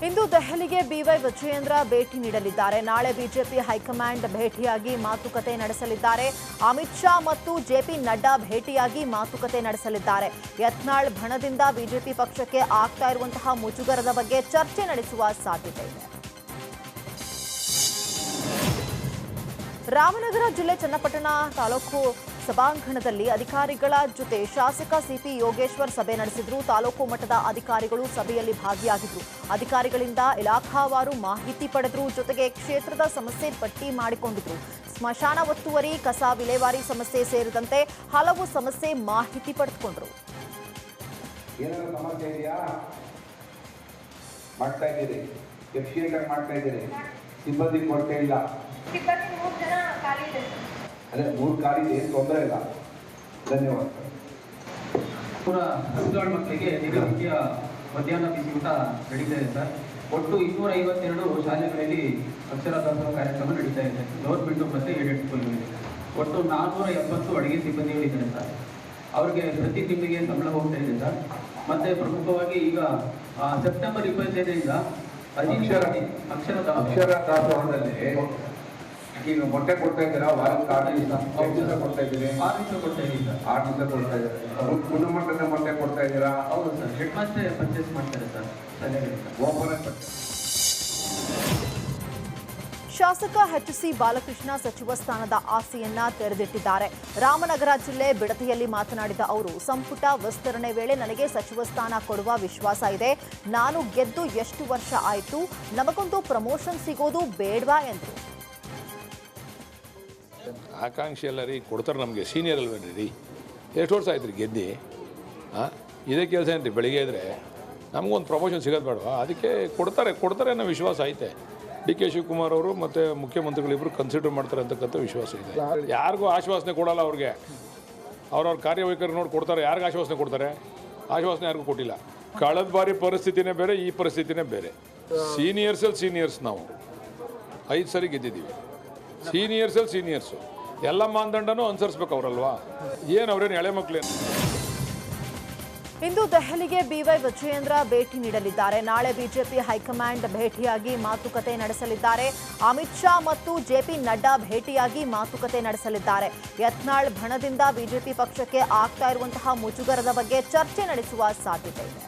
ಇಂದು ದೆಹಲಿಗೆ ಬಿವೈ ವಿಜಯೇಂದ್ರ ಭೇಟಿ ನೀಡಲಿದ್ದಾರೆ. ನಾಳೆ ಬಿಜೆಪಿ ಹೈಕಮಾಂಡ್ ಭೇಟಿಯಾಗಿ ಮಾತುಕತೆ ನಡೆಸಲಿದ್ದಾರೆ. ಅಮಿತ್ ಶಾ ಮತ್ತು ಜೆಪಿ ನಡ್ಡಾ ಭೇಟಿಯಾಗಿ ಮಾತುಕತೆ ನಡೆಸಲಿದ್ದಾರೆ. ಯತ್ನಾಳ್ ಬಣದಿಂದ ಬಿಜೆಪಿ ಪಕ್ಷಕ್ಕೆ ಆಗ್ತಾ ಇರುವಂತಹ ಮುಜುಗರದ ಬಗ್ಗೆ ಚರ್ಚೆ ನಡೆಸುವ ಸಾಧ್ಯತೆ ಇದೆ. ರಾಮನಗರ ಜಿಲ್ಲೆ ಚನ್ನಪಟ್ಟಣ ತಾಲೂಕು ಸಭಾಂಗಣದಲ್ಲಿ ಅಧಿಕಾರಿಗಳ ಜೊತೆ ಶಾಸಕ ಸಿಪಿ ಯೋಗೇಶ್ವರ್ ಸಭೆ ನಡೆಸಿದ್ರು. ತಾಲೂಕು ಮಟ್ಟದ ಅಧಿಕಾರಿಗಳು ಸಭೆಯಲ್ಲಿ ಭಾಗಿಯಾಗಿದ್ರು. ಅಧಿಕಾರಿಗಳಿಂದ ಇಲಾಖಾವಾರು ಮಾಹಿತಿ ಪಡೆದ್ರು. ಜೊತೆಗೆ ಕ್ಷೇತ್ರದ ಸಮಸ್ಯೆ ಪಟ್ಟಿ ಮಾಡಿಕೊಂಡಿದ್ರು. ಸ್ಮಶಾನ ಒತ್ತುವರಿ, ಕಸ ವಿಲೇವಾರಿ ಸಮಸ್ಯೆ ಸೇರಿದಂತೆ ಹಲವು ಸಮಸ್ಯೆ ಮಾಹಿತಿ ಪಡೆದುಕೊಂಡ್ರು. ಸಿಬ್ಬಂದಿ ಕೊರತೆ ಇಲ್ಲ. ಅದೇ 3 ಖಾಲಿ ಏನು ತೊಂದರೆ ಇಲ್ಲ. ಧನ್ಯವಾದ. ಹಸುಗಳ ಮಕ್ಕಳಿಗೆ ದಿನನಿತ್ಯ ಮಧ್ಯಾಹ್ನ ಬಿಸಿ ಊಟ ನಡೀತಾ ಇದೆ ಸರ್. ಒಟ್ಟು 252 ಶಾಲೆಗಳಲ್ಲಿ ಅಕ್ಷರ ದಾಸೋಹ ಕಾರ್ಯಕ್ರಮ ನಡೀತಾ ಇದೆ. ಗೌರ್ಮೆಂಟು ಮತ್ತು ಏಡೆಡ್ ಸ್ಕೂಲ್ಗಳಿಗೆ ಒಟ್ಟು 470 ಅಡುಗೆ ಸಿಬ್ಬಂದಿಗಳಿದ್ದಾರೆ ಸರ್. ಅವ್ರಿಗೆ ಪ್ರತಿ ತಿಂಗಳಿಗೆ ಸಂಬಳ ಹೋಗ್ತಾ ಇದೆ ಸರ್. ಮತ್ತು ಪ್ರಮುಖವಾಗಿ ಈಗ ಸೆಪ್ಟೆಂಬರ್ 25ರಿಂದ ಅಕ್ಷರ ದಾಸೋಹದಲ್ಲಿ ಈಗ ಮೊಟ್ಟೆ ಕೊಡ್ತಾ ಇದ್ದೀರಾ? ವಾರಕ್ಕೆ 6 ದಿವಸ ಕೊಡ್ತಾ ಇದ್ದೀರಿ? 6 ದಿವಸ ಕೊಡ್ತಾ ಇದ್ದೀವಿ ಸರ್. 6 ದಿವಸ ಕೊಡ್ತಾ ಇದ್ದಾರೆ. ಗುಣಮಟ್ಟದ ಮೊಟ್ಟೆ ಕೊಡ್ತಾ ಇದ್ದೀರಾ? ಹೌದು ಸರ್. ಹೆಡ್ ಮಾಸ್ಟರ್ ಪರ್ಚೇಸ್ ಮಾಡ್ತಾರೆ ಸರ್. ಓಪನ್. ಶಾಸಕ ಎಚ್.ಸಿ. ಬಾಲಕೃಷ್ಣ ಸಚಿವ ಸ್ಥಾನದ ಆಸೆಯನ್ನ ತೆರೆದಿಟ್ಟಿದ್ದಾರೆ. ರಾಮನಗರ ಜಿಲ್ಲೆ ಬಿಡದಿಯಲ್ಲಿ ಮಾತನಾಡಿದ ಅವರು, ಸಂಪುಟ ವಿಸ್ತರಣೆ ವೇಳೆ ನನಗೆ ಸಚಿವ ಸ್ಥಾನ ಕೊಡುವ ವಿಶ್ವಾಸ ಇದೆ. ನಾನು ಗೆದ್ದು ಎಷ್ಟು ವರ್ಷ ಆಯಿತು, ನಮಗೊಂದು ಪ್ರಮೋಷನ್ ಸಿಗೋದು ಬೇಡವಾ ಎಂದರು. ಆಕಾಂಕ್ಷಿ ಎಲ್ಲ ರೀ ಕೊಡ್ತಾರೆ ನಮಗೆ. ಸೀನಿಯರ್ ಅಲ್ವೇನ್ರಿ ರೀ, ಎಷ್ಟು ವರ್ಷ ಆಯ್ತು ರೀ ಗೆದ್ದು? ಇದೇ ಕೆಲಸ ಏನ್ರಿ? ಬೆಳಿಗ್ಗೆ ಇದ್ದರೆ ನಮಗೊಂದು ಪ್ರಮೋಷನ್ ಸಿಗೋದು ಬೇಡವಾ? ಅದಕ್ಕೆ ಕೊಡ್ತಾರೆ ಅನ್ನೋ ವಿಶ್ವಾಸ ಐತೆ. ಡಿ.ಕೆ. ಶಿವಕುಮಾರ್ ಅವರು ಮತ್ತು ಮುಖ್ಯಮಂತ್ರಿಗಳಿಬ್ಬರು ಕನ್ಸಿಡರ್ ಮಾಡ್ತಾರೆ ಅಂತಕ್ಕಂಥ ವಿಶ್ವಾಸ ಇದೆ. ಯಾರಿಗೂ ಆಶ್ವಾಸನೆ ಕೊಡಲ್ಲ. ಅವ್ರಿಗೆ ಅವ್ರವ್ರ ಕಾರ್ಯವೈಖರಿ ನೋಡಿ ಕೊಡ್ತಾರೆ. ಯಾರಿಗೂ ಆಶ್ವಾಸನೆ ಕೊಡ್ತಾರೆ? ಆಶ್ವಾಸನೆ ಯಾರಿಗೂ ಕೊಟ್ಟಿಲ್ಲ. ಕಳೆದ ಬಾರಿ ಪರಿಸ್ಥಿತಿನೇ ಬೇರೆ, ಈ ಪರಿಸ್ಥಿತಿನೇ ಬೇರೆ. ಸೀನಿಯರ್ಸ್ ನಾವು 5 ಸರಿ ಗೆದ್ದಿದ್ದೀವಿ. ಸೀನಿಯರ್ಸು ಎಲ್ಲ ಮಾನದಂಡನೂ ಅನುಸರಿಸ್ಬೇಕು ಅವರಲ್ವಾ? ಏನು ಅವ್ರೇನು ಎಳೆ ಮಕ್ಕಳೇನು? ಇಂದು ದೆಹಲಿಗೆ ಬಿವೈ ವಿಜಯೇಂದ್ರ ಭೇಟಿ ನೀಡಲಿದ್ದಾರೆ. ನಾಳೆ ಬಿಜೆಪಿ ಹೈಕಮಾಂಡ್ ಭೇಟಿಯಾಗಿ ಮಾತುಕತೆ ನಡೆಸಲಿದ್ದಾರೆ. ಅಮಿತ್ ಶಾ ಮತ್ತು ಜೆಪಿ ನಡ್ಡಾ ಭೇಟಿಯಾಗಿ ಮಾತುಕತೆ ನಡೆಸಲಿದ್ದಾರೆ. ಯತ್ನಾಳ್ ಬಣದಿಂದ ಬಿಜೆಪಿ ಪಕ್ಷಕ್ಕೆ ಆಗ್ತಾ ಇರುವಂತಹ ಮುಜುಗರದ ಬಗ್ಗೆ ಚರ್ಚೆ ನಡೆಸುವ ಸಾಧ್ಯತೆ ಇದೆ.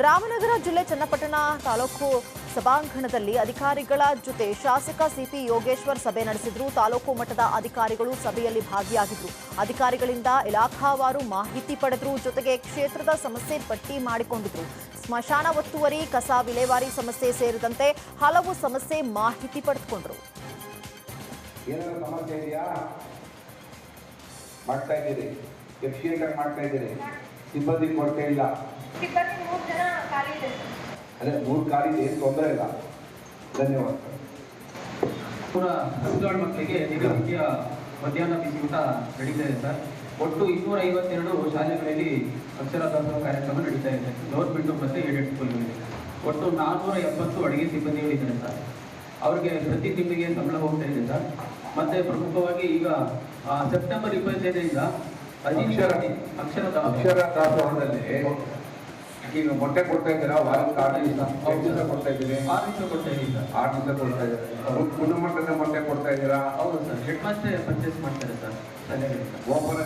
ರಾಮನಗರ ಜಿಲ್ಲೆ ಚನ್ನಪಟ್ಟಣ ತಾಲೂಕು ಸಭಾಂಗಣದಲ್ಲಿ ಅಧಿಕಾರಿಗಳ ಜೊತೆ ಶಾಸಕ ಸಿಪಿ ಯೋಗೇಶ್ವರ್ ಸಭೆ ನಡೆಸಿದ್ರು. ತಾಲೂಕು ಮಟ್ಟದ ಅಧಿಕಾರಿಗಳು ಸಭೆಯಲ್ಲಿ ಭಾಗಿಯಾಗಿದ್ರು. ಅಧಿಕಾರಿಗಳಿಂದ ಇಲಾಖಾವಾರು ಮಾಹಿತಿ ಪಡೆದ್ರು. ಜೊತೆಗೆ ಕ್ಷೇತ್ರದ ಸಮಸ್ಯೆ ಪಟ್ಟಿ ಮಾಡಿಕೊಂಡಿದ್ರು. ಸ್ಮಶಾನ ಒತ್ತುವರಿ, ಕಸ ವಿಲೇವಾರಿ ಸಮಸ್ಯೆ ಸೇರಿದಂತೆ ಹಲವು ಸಮಸ್ಯೆ ಮಾಹಿತಿ ಪಡೆದುಕೊಂಡ್ರು. ಸಿಬ್ಬಂದಿ ಕೊರತೆ ಇಲ್ಲ. ಅದೇ 3 ಖಾಲಿ ಏನು ತೊಂದರೆ ಇಲ್ಲ. ಧನ್ಯವಾದ. ಹಸುಗಳ ಮಕ್ಕಳಿಗೆ ದಿನನಿತ್ಯ ಮಧ್ಯಾಹ್ನ ಬಿಸಿ ಊಟ ನಡೀತಾ ಇದೆ ಸರ್. ಒಟ್ಟು 252 ಶಾಲೆಗಳಲ್ಲಿ ಅಕ್ಷರ ದಾಸೋಹ ಕಾರ್ಯಕ್ರಮ ನಡೀತಾ ಇದೆ. ಗೌರ್ಮೆಂಟು ಮತ್ತು ಏಡೆಡ್ ಸ್ಕೂಲ್ಗಳಿಗೆ ಒಟ್ಟು 470 ಅಡುಗೆ ಸಿಬ್ಬಂದಿಗಳಿದ್ದಾರೆ ಸರ್. ಅವ್ರಿಗೆ ಪ್ರತಿ ತಿಂಗಳಿಗೆ ಸಂಬಳ ಹೋಗ್ತಾ ಇದೆ ಸರ್. ಮತ್ತು ಪ್ರಮುಖವಾಗಿ ಈಗ ಸೆಪ್ಟೆಂಬರ್ 25ರಿಂದ ಅಕ್ಷರ ದಾಸೋಹದಲ್ಲಿ ಈಗ ಮೊಟ್ಟೆ ಕೊಡ್ತಾ ಇದ್ದೀರಾ? ವಾರಕ್ಕೆ 6 ದಿವಸ ಕೊಡ್ತಾ ಇದ್ದೀರಿ? 6 ದಿವಸ ಕೊಡ್ತಾ ಇದ್ದೀವಿ ಸರ್. 6 ದಿವಸ ಕೊಡ್ತಾ ಇದ್ದಾರೆ. ಗುಣಮಟ್ಟದ ಮೊಟ್ಟೆ ಕೊಡ್ತಾ ಇದ್ದೀರಾ? ಹೌದು ಸರ್. ಹೆಡ್ ಮಾಸ್ಟರ್ ಪರ್ಚೇಸ್ ಮಾಡ್ತಾರೆ ಸರ್. ಓಪನ್.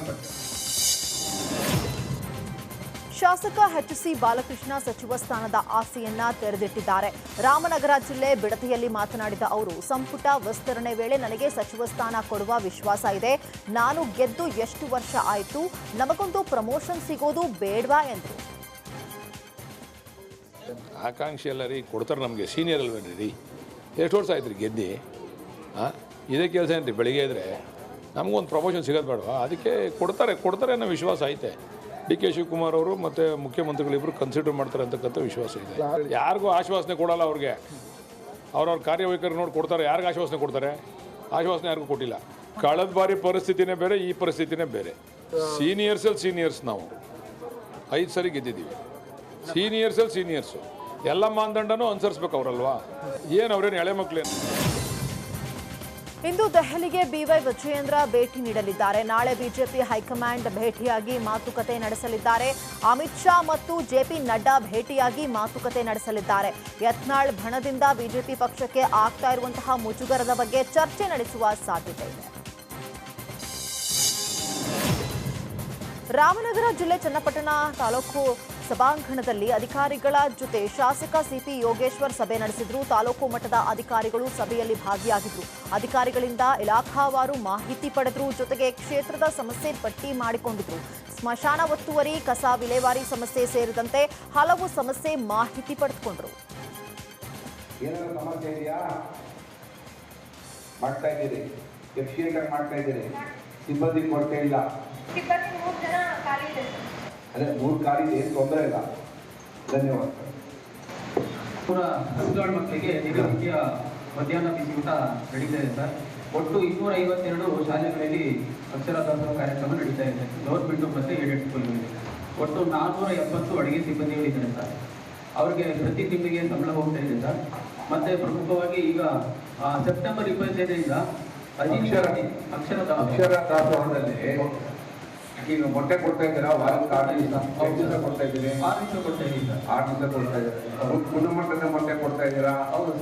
ಶಾಸಕ ಎಚ್.ಸಿ. ಬಾಲಕೃಷ್ಣ ಸಚಿವ ಸ್ಥಾನದ ಆಸೆಯನ್ನ ತೆರೆದಿಟ್ಟಿದ್ದಾರೆ. ರಾಮನಗರ ಜಿಲ್ಲೆ ಬಿಡದಿಯಲ್ಲಿ ಮಾತನಾಡಿದ ಅವರು, ಸಂಪುಟ ವಿಸ್ತರಣೆ ವೇಳೆ ನನಗೆ ಸಚಿವ ಸ್ಥಾನ ಕೊಡುವ ವಿಶ್ವಾಸ ಇದೆ. ನಾನು ಗೆದ್ದು ಎಷ್ಟು ವರ್ಷ ಆಯಿತು, ನಮಗೊಂದು ಪ್ರಮೋಷನ್ ಸಿಗೋದು ಬೇಡವಾ ಎಂದರು. ಆಕಾಂಕ್ಷಿ ಎಲ್ಲ ರೀ ಕೊಡ್ತಾರೆ ನಮಗೆ. ಸೀನಿಯರ್ ಅಲ್ವೇನ್ರಿ ರೀ, ಎಷ್ಟು ವರ್ಷ ಆಯ್ತು ರೀ ಗೆದ್ದು? ಇದೇ ಕೆಲಸ ಏನ್ರಿ? ಬೆಳಿಗ್ಗೆ ಇದ್ದರೆ ನಮಗೊಂದು ಪ್ರಮೋಷನ್ ಸಿಗೋದು ಬೇಡವಾ? ಅದಕ್ಕೆ ಕೊಡ್ತಾರೆ ಅನ್ನೋ ವಿಶ್ವಾಸ ಐತೆ. ಡಿ.ಕೆ. ಶಿವಕುಮಾರ್ ಅವರು ಮತ್ತು ಮುಖ್ಯಮಂತ್ರಿಗಳಿಬ್ಬರು ಕನ್ಸಿಡರ್ ಮಾಡ್ತಾರೆ ಅಂತಕ್ಕಂಥ ವಿಶ್ವಾಸ ಇದೆ. ಯಾರಿಗೂ ಆಶ್ವಾಸನೆ ಕೊಡಲ್ಲ. ಅವ್ರಿಗೆ ಅವ್ರವ್ರ ಕಾರ್ಯವೈಖರಿ ನೋಡಿ ಕೊಡ್ತಾರೆ. ಯಾರಿಗೂ ಆಶ್ವಾಸನೆ ಕೊಡ್ತಾರೆ? ಆಶ್ವಾಸನೆ ಯಾರಿಗೂ ಕೊಟ್ಟಿಲ್ಲ. ಕಳೆದ ಬಾರಿ ಪರಿಸ್ಥಿತಿನೇ ಬೇರೆ, ಈ ಪರಿಸ್ಥಿತಿನೇ ಬೇರೆ. ಸೀನಿಯರ್ಸ್ ನಾವು 5 ಸರಿ ಗೆದ್ದಿದ್ದೀವಿ. ಸೀನಿಯರ್ಸು ಎಲ್ಲ ಮಾನದಂಡನೂ ಅನುಸರಿಸ್ಬೇಕು ಅವರಲ್ವಾ? ಏನು ಅವ್ರೇನು ಎಳೆ ಮಕ್ಕಳೇನು? ಇಂದು ದೆಹಲಿಗೆ ಬಿವೈ ವಿಜಯೇಂದ್ರ ಭೇಟಿ ನೀಡಲಿದ್ದಾರೆ. ನಾಳೆ ಬಿಜೆಪಿ ಹೈಕಮಾಂಡ್ ಭೇಟಿಯಾಗಿ ಮಾತುಕತೆ ನಡೆಸಲಿದ್ದಾರೆ. ಅಮಿತ್ ಶಾ ಮತ್ತು ಜೆಪಿ ನಡ್ಡಾ ಭೇಟಿಯಾಗಿ ಮಾತುಕತೆ ನಡೆಸಲಿದ್ದಾರೆ. ಯತ್ನಾಳ್ ಬಣದಿಂದ ಬಿಜೆಪಿ ಪಕ್ಷಕ್ಕೆ ಆಗ್ತಾ ಇರುವಂತಹ ಮುಜುಗರದ ಬಗ್ಗೆ ಚರ್ಚೆ ನಡೆಸುವ ಸಾಧ್ಯತೆ ಇದೆ. ರಾಮನಗರ ಜಿಲ್ಲೆ ಚನ್ನಪಟ್ಟಣ ತಾಲೂಕು ಸಭಾಂಗಣದಲ್ಲಿ ಅಧಿಕಾರಿಗಳ ಜೊತೆ ಶಾಸಕ ಸಿಪಿ ಯೋಗೇಶ್ವರ್ ಸಭೆ ನಡೆಸಿದ್ರು. ತಾಲೂಕು ಮಟ್ಟದ ಅಧಿಕಾರಿಗಳು ಸಭೆಯಲ್ಲಿ ಭಾಗಿಯಾಗಿದ್ರು. ಅಧಿಕಾರಿಗಳಿಂದ ಇಲಾಖಾವಾರು ಮಾಹಿತಿ ಪಡೆದ್ರು. ಜೊತೆಗೆ ಕ್ಷೇತ್ರದ ಸಮಸ್ಯೆ ಪಟ್ಟಿ ಮಾಡಿಕೊಂಡಿದ್ರು. ಸ್ಮಶಾನ ಒತ್ತುವರಿ, ಕಸ ವಿಲೇವಾರಿ ಸಮಸ್ಯೆ ಸೇರಿದಂತೆ ಹಲವು ಸಮಸ್ಯೆ ಮಾಹಿತಿ ಪಡೆದುಕೊಂಡ್ರು. ಏನಾದ್ರು ಸಮಸ್ಯೆ ಇದೆಯಾ? ಮಾಡ್ತಾ ಇದ್ದೀರಿ, ಎಫಿಷಿಯೆಂಟ್ ಆಗಿ ಮಾಡ್ತಾ ಇದ್ದೀರಿ, ಸಿಬ್ಬಂದಿ ಕೊರತೆ ಇಲ್ಲ. ಸಿಬ್ಬಂದಿ 3 ಜನ ಖಾಲಿ ಇದೆ. ಅದೇ 3 ಖಾಲಿ ಏನು ತೊಂದರೆ ಇಲ್ಲ. ಧನ್ಯವಾದ. ಹಸುಗಾಳು ಮಕ್ಕಳಿಗೆ ದಿನನಿತ್ಯ ಮಧ್ಯಾಹ್ನ ಬಿಸಿ ಊಟ ನಡೀತಾ ಇದೆ ಸರ್. ಒಟ್ಟು 252 ಶಾಲೆಗಳಲ್ಲಿ ಅಕ್ಷರ ದಾಸೋಹ ಕಾರ್ಯಕ್ರಮ ನಡೀತಾ ಇದೆ. ಗೌರ್ಮೆಂಟು ಮತ್ತು ಏಡೆಡ್ ಸ್ಕೂಲ್ಗಳಿಗೆ ಒಟ್ಟು 470 ಅಡುಗೆ ಸಿಬ್ಬಂದಿಗಳಿದ್ದಾರೆ ಸರ್. ಅವ್ರಿಗೆ ಪ್ರತಿ ತಿಂಗಳಿಗೆ ಸಂಬಳ ಹೋಗ್ತಾ ಇದೆ ಸರ್. ಮತ್ತು ಪ್ರಮುಖವಾಗಿ ಈಗ ಸೆಪ್ಟೆಂಬರ್ 25ರಿಂದ ಅಕ್ಷರ ದಾಸೋಹದಲ್ಲಿ ಈಗ ಮೊಟ್ಟೆ ಕೊಡ್ತಾ ಇದ್ದೀರಾ? ವಾರಕ್ಕೆ 6 ದಿವಸ ಕೊಡ್ತಾ ಇದ್ದೀರಿ? 6 ದಿವಸ ಕೊಡ್ತಾ ಇದ್ದೀವಿ ಸರ್. 6 ದಿವಸ ಕೊಡ್ತಾ ಇದ್ದೀರಾ? ಗುಣಮಟ್ಟದ ಮೊಟ್ಟೆ ಕೊಡ್ತಾ ಇದ್ದೀರಾ? ಹೌದು ಸರ್.